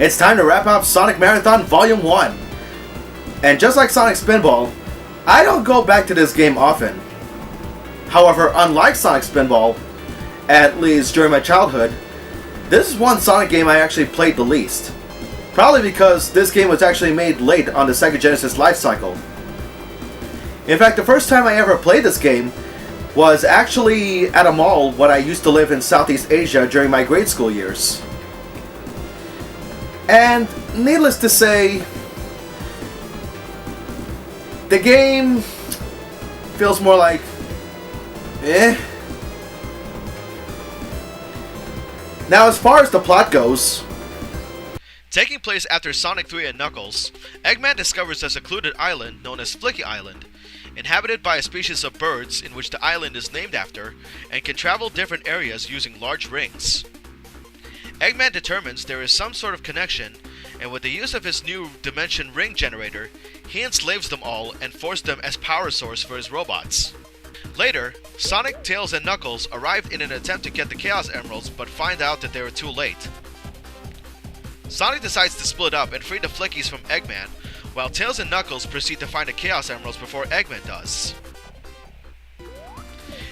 it's time to wrap up Sonic Marathon Volume 1. And just like Sonic Spinball, I don't go back to this game often. However, unlike Sonic Spinball, at least during my childhood, this is one Sonic game I actually played the least. Probably because this game was actually made late on the Sega Genesis life cycle. In fact, the first time I ever played this game was actually at a mall when I used to live in Southeast Asia during my grade school years. And needless to say, the game feels more like eh. Now, as far as the plot goes, taking place after Sonic 3 and Knuckles, Eggman discovers a secluded island known as Flicky Island, inhabited by a species of birds in which the island is named after, and can travel different areas using large rings. Eggman determines there is some sort of connection, and with the use of his new dimension ring generator, he enslaves them all and forces them as power source for his robots. Later, Sonic, Tails, and Knuckles arrive in an attempt to get the Chaos Emeralds, but find out that they were too late. Sonic decides to split up and free the Flickies from Eggman, while Tails and Knuckles proceed to find the Chaos Emeralds before Eggman does.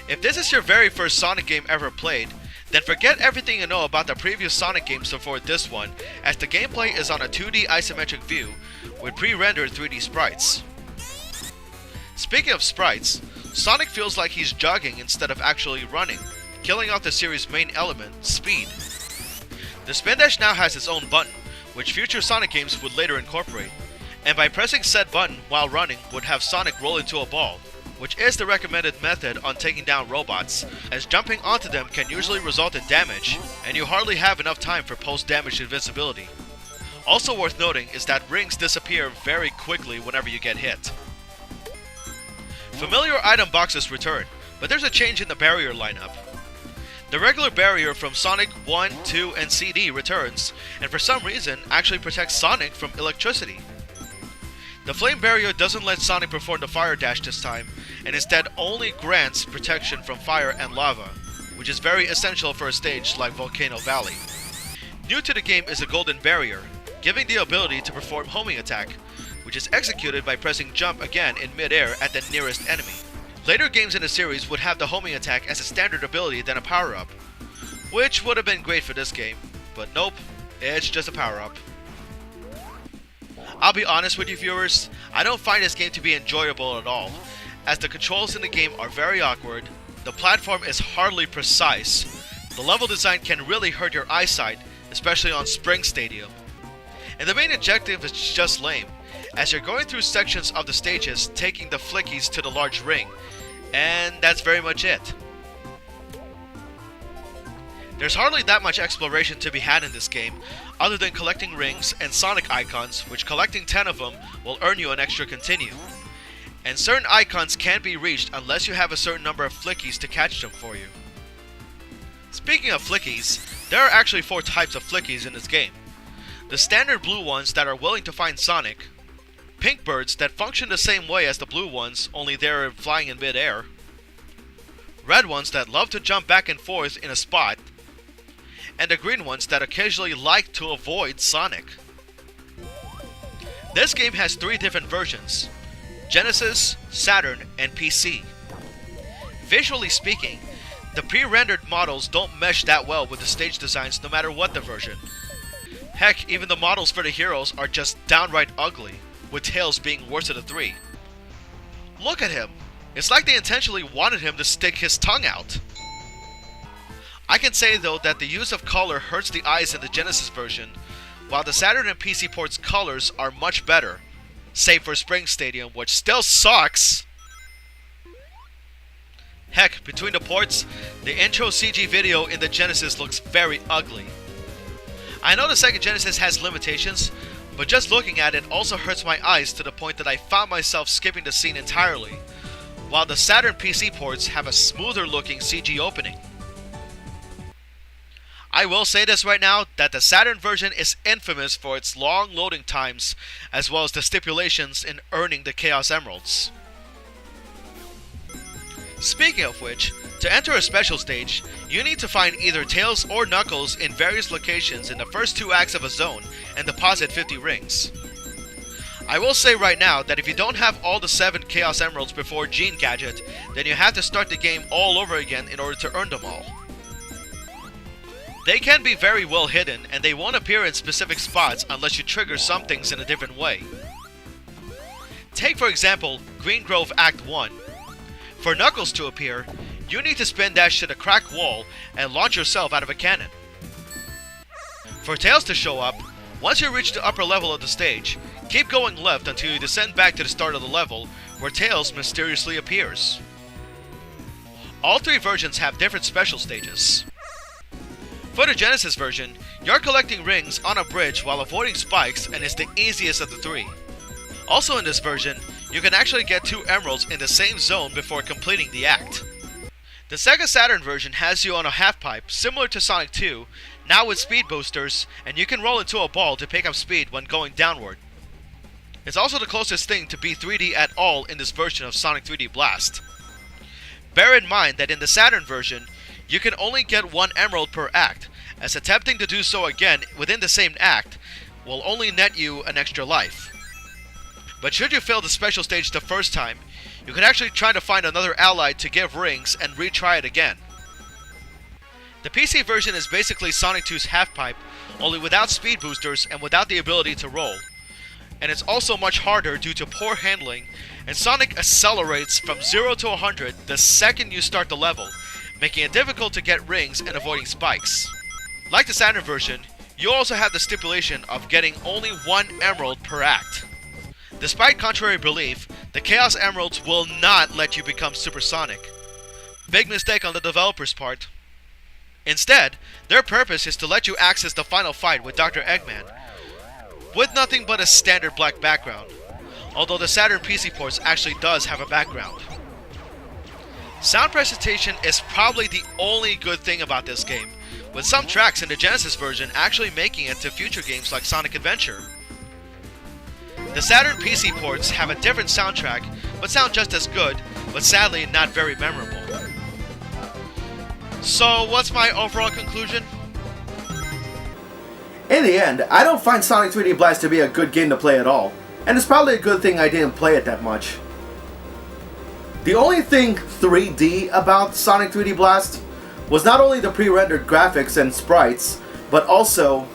If this is your very first Sonic game ever played, then forget everything you know about the previous Sonic games before this one, as the gameplay is on a 2D isometric view with pre-rendered 3D sprites. Speaking of sprites, Sonic feels like he's jogging instead of actually running, killing off the series' main element, speed. The spin dash now has its own button, which future Sonic games would later incorporate, and by pressing said button while running would have Sonic roll into a ball, which is the recommended method on taking down robots, as jumping onto them can usually result in damage, and you hardly have enough time for post-damage invincibility. Also worth noting is that rings disappear very quickly whenever you get hit. Familiar item boxes return, but there's a change in the barrier lineup. The regular barrier from Sonic 1, 2, and CD returns, and for some reason actually protects Sonic from electricity. The flame barrier doesn't let Sonic perform the fire dash this time, and instead only grants protection from fire and lava, which is very essential for a stage like Volcano Valley. New to the game is a golden barrier, giving the ability to perform homing attack, which is executed by pressing jump again in mid-air at the nearest enemy. Later games in the series would have the homing attack as a standard ability than a power-up, which would have been great for this game, but nope, it's just a power-up. I'll be honest with you viewers, I don't find this game to be enjoyable at all, as the controls in the game are very awkward, the platform is hardly precise, the level design can really hurt your eyesight, especially on Spring Stadium, and the main objective is just lame, as you're going through sections of the stages taking the Flickies to the large ring, and that's very much it. There's hardly that much exploration to be had in this game, other than collecting rings and Sonic icons, which collecting 10 of them will earn you an extra continue. And certain icons can't be reached unless you have a certain number of Flickies to catch them for you. Speaking of Flickies, there are actually 4 types of Flickies in this game. The standard blue ones that are willing to find Sonic, pink birds that function the same way as the blue ones, only they're flying in mid-air, red ones that love to jump back and forth in a spot, and the green ones that occasionally like to avoid Sonic. This game has 3 different versions: Genesis, Saturn, and PC. Visually speaking, the pre-rendered models don't mesh that well with the stage designs no matter what the version. Heck, even the models for the heroes are just downright ugly, with Tails being worst of the 3. Look at him! It's like they intentionally wanted him to stick his tongue out. I can say though that the use of color hurts the eyes in the Genesis version, while the Saturn and PC ports colors are much better, save for Spring Stadium, which still sucks! Heck, between the ports, the intro CG video in the Genesis looks very ugly. I know the Sega Genesis has limitations, but just looking at it also hurts my eyes to the point that I found myself skipping the scene entirely, while the Saturn PC ports have a smoother looking CG opening. I will say this right now, that the Saturn version is infamous for its long loading times, as well as the stipulations in earning the Chaos Emeralds. Speaking of which, to enter a special stage, you need to find either Tails or Knuckles in various locations in the first 2 acts of a zone and deposit 50 rings. I will say right now that if you don't have all the 7 Chaos Emeralds before Gene Gadget, then you have to start the game all over again in order to earn them all. They can be very well hidden, and they won't appear in specific spots unless you trigger some things in a different way. Take for example, Green Grove Act 1. For Knuckles to appear, you need to spin dash to the crack wall and launch yourself out of a cannon. For Tails to show up, once you reach the upper level of the stage, keep going left until you descend back to the start of the level, where Tails mysteriously appears. All 3 versions have different special stages. For the Genesis version, you're collecting rings on a bridge while avoiding spikes, and it's the easiest of the 3. Also in this version, you can actually get 2 emeralds in the same zone before completing the act. The Sega Saturn version has you on a half-pipe, similar to Sonic 2, now with speed boosters, and you can roll into a ball to pick up speed when going downward. It's also the closest thing to be 3D at all in this version of Sonic 3D Blast. Bear in mind that in the Saturn version, you can only get 1 emerald per act, as attempting to do so again within the same act will only net you an extra life. But should you fail the special stage the first time, you can actually try to find another ally to give rings and retry it again. The PC version is basically Sonic 2's half-pipe, only without speed boosters and without the ability to roll. And it's also much harder due to poor handling, and Sonic accelerates from 0 to 100 the second you start the level, making it difficult to get rings and avoiding spikes. Like the Saturn version, you also have the stipulation of getting only 1 emerald per act. Despite contrary belief, the Chaos Emeralds will not let you become supersonic. Big mistake on the developer's part. Instead, their purpose is to let you access the final fight with Dr. Eggman, with nothing but a standard black background, although the Saturn PC ports actually does have a background. Sound presentation is probably the only good thing about this game, with some tracks in the Genesis version actually making it to future games like Sonic Adventure. The Saturn PC ports have a different soundtrack, but sound just as good, but sadly not very memorable. So what's my overall conclusion? In the end, I don't find Sonic 3D Blast to be a good game to play at all, and it's probably a good thing I didn't play it that much. The only thing 3D about Sonic 3D Blast was not only the pre-rendered graphics and sprites, but also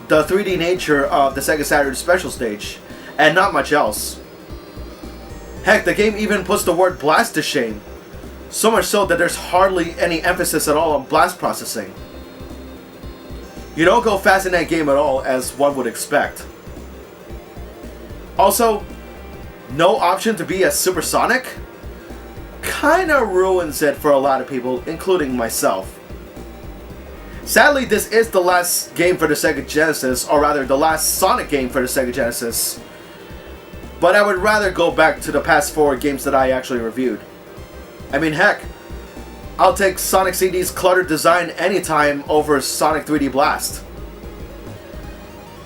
the 3D nature of the Sega Saturn special stage, and not much else. Heck, the game even puts the word blast to shame, so much so that there's hardly any emphasis at all on blast processing. You don't go fast in that game at all, as one would expect. Also, no option to be a supersonic kinda ruins it for a lot of people, including myself. Sadly, this is the last game for the Sega Genesis, or rather the last Sonic game for the Sega Genesis. But I would rather go back to the past 4 games that I actually reviewed. I mean, heck, I'll take Sonic CD's cluttered design anytime over Sonic 3D Blast.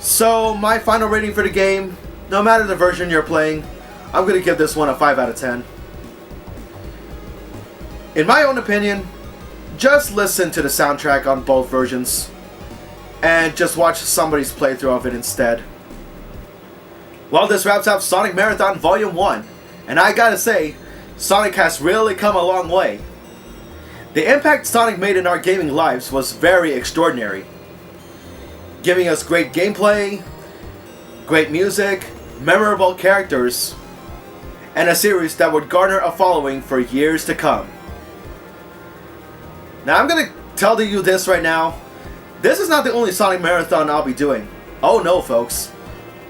So, my final rating for the game, no matter the version you're playing, I'm going to give this one a 5 out of 10. In my own opinion, just listen to the soundtrack on both versions, and just watch somebody's playthrough of it instead. Well, this wraps up Sonic Marathon Volume 1, and I gotta say, Sonic has really come a long way. The impact Sonic made in our gaming lives was very extraordinary, giving us great gameplay, great music, memorable characters, and a series that would garner a following for years to come. Now I'm gonna tell you this right now, this is not the only Sonic Marathon I'll be doing. Oh no, folks.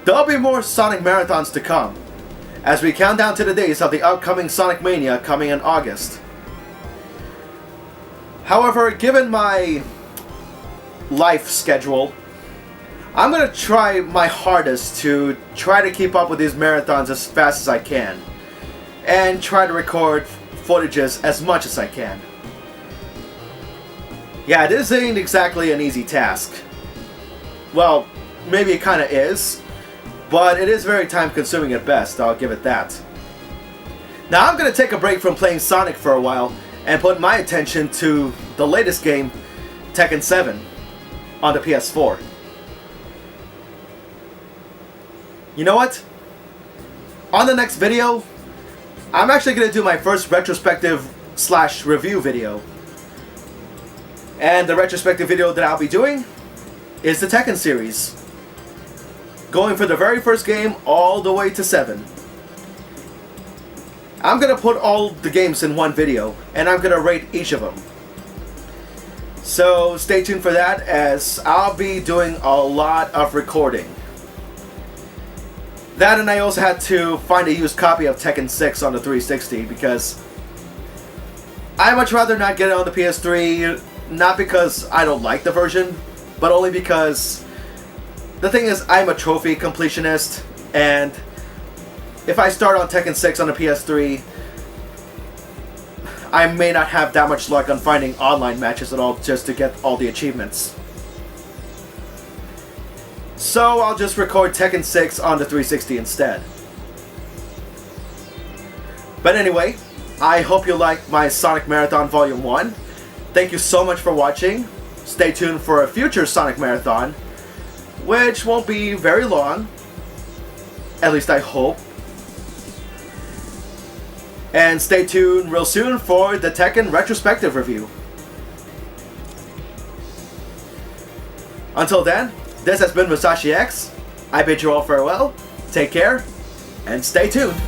There'll be more Sonic Marathons to come, as we count down to the days of the upcoming Sonic Mania coming in August. However, given my life schedule, I'm gonna try my hardest to try to keep up with these marathons as fast as I can, and try to record footages as much as I can. Yeah, this ain't exactly an easy task. Well, maybe it kinda is, but it is very time consuming at best, I'll give it that. Now I'm gonna take a break from playing Sonic for a while, and put my attention to the latest game, Tekken 7, on the PS4. You know what? On the next video, I'm actually going to do my first retrospective / review video. And the retrospective video that I'll be doing is the Tekken series. Going for the very first game all the way to 7. I'm going to put all the games in one video, and I'm going to rate each of them. So stay tuned for that, as I'll be doing a lot of recording. That, and I also had to find a used copy of Tekken 6 on the 360, because I much rather not get it on the PS3, not because I don't like the version, but only because the thing is, I'm a trophy completionist, and if I start on Tekken 6 on the PS3, I may not have that much luck on finding online matches at all just to get all the achievements. So I'll just record Tekken 6 on the 360 instead. But anyway, I hope you liked my Sonic Marathon Volume 1. Thank you so much for watching. Stay tuned for a future Sonic Marathon, which won't be very long. At least I hope. And stay tuned real soon for the Tekken retrospective review. Until then, this has been Musashi X. I bid you all farewell, take care, and stay tuned.